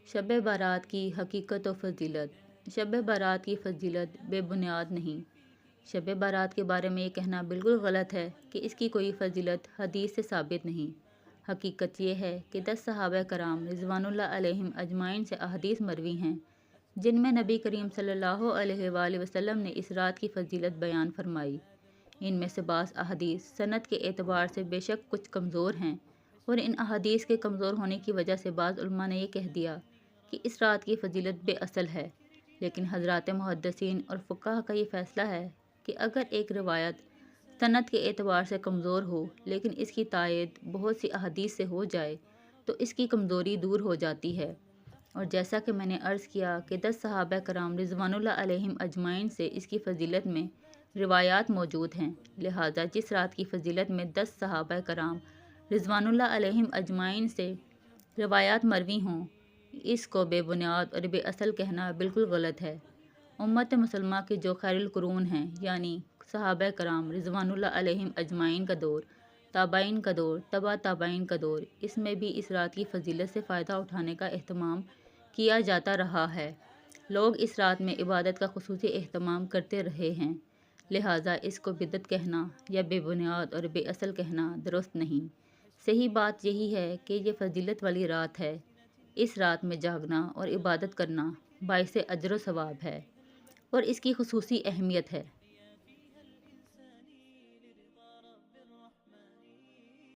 شب بارات کی حقیقت و فضیلت۔ شب بارات کی فضیلت بے بنیاد نہیں۔ شب بارات کے بارے میں یہ کہنا بالکل غلط ہے کہ اس کی کوئی فضیلت حدیث سے ثابت نہیں۔ حقیقت یہ ہے کہ 10 صحابہ کرام رضوان اللہ علیہم اجمعین سے احادیث مروی ہیں جن میں نبی کریم صلی اللہ علیہ وآلہ وسلم نے اس رات کی فضیلت بیان فرمائی۔ ان میں سے بعض احادیث سند کے اعتبار سے بے شک کچھ کمزور ہیں، اور ان احادیث کے کمزور ہونے کی وجہ سے بعض علماء نے یہ کہہ دیا کہ اس رات کی فضیلت بے اصل ہے۔ لیکن حضرات محدثین اور فقہا کا یہ فیصلہ ہے کہ اگر ایک روایت سند کے اعتبار سے کمزور ہو لیکن اس کی تائید بہت سی احادیث سے ہو جائے تو اس کی کمزوری دور ہو جاتی ہے۔ اور جیسا کہ میں نے عرض کیا کہ 10 صحابہ کرام رضوان اللہ علیہم اجمعین سے اس کی فضیلت میں روایات موجود ہیں، لہٰذا جس رات کی فضیلت میں 10 صحابہ کرام رضوان اللہ علیہم اجمعین سے روایات مروی ہوں، اس کو بے بنیاد اور بے اصل کہنا بالکل غلط ہے۔ امت مسلمہ کے جو خیر القرون ہیں، یعنی صحابہ کرام رضوان اللہ علیہم اجمعین کا دور، تابعین کا دور، تبع تابعین کا دور، اس میں بھی اس رات کی فضیلت سے فائدہ اٹھانے کا اہتمام کیا جاتا رہا ہے۔ لوگ اس رات میں عبادت کا خصوصی اہتمام کرتے رہے ہیں، لہٰذا اس کو بدعت کہنا یا بے بنیاد اور بے اصل کہنا درست نہیں۔ صحیح بات یہی ہے کہ یہ فضیلت والی رات ہے۔ اس رات میں جاگنا اور عبادت کرنا باعث اجر و ثواب ہے اور اس کی خصوصی اہمیت ہے۔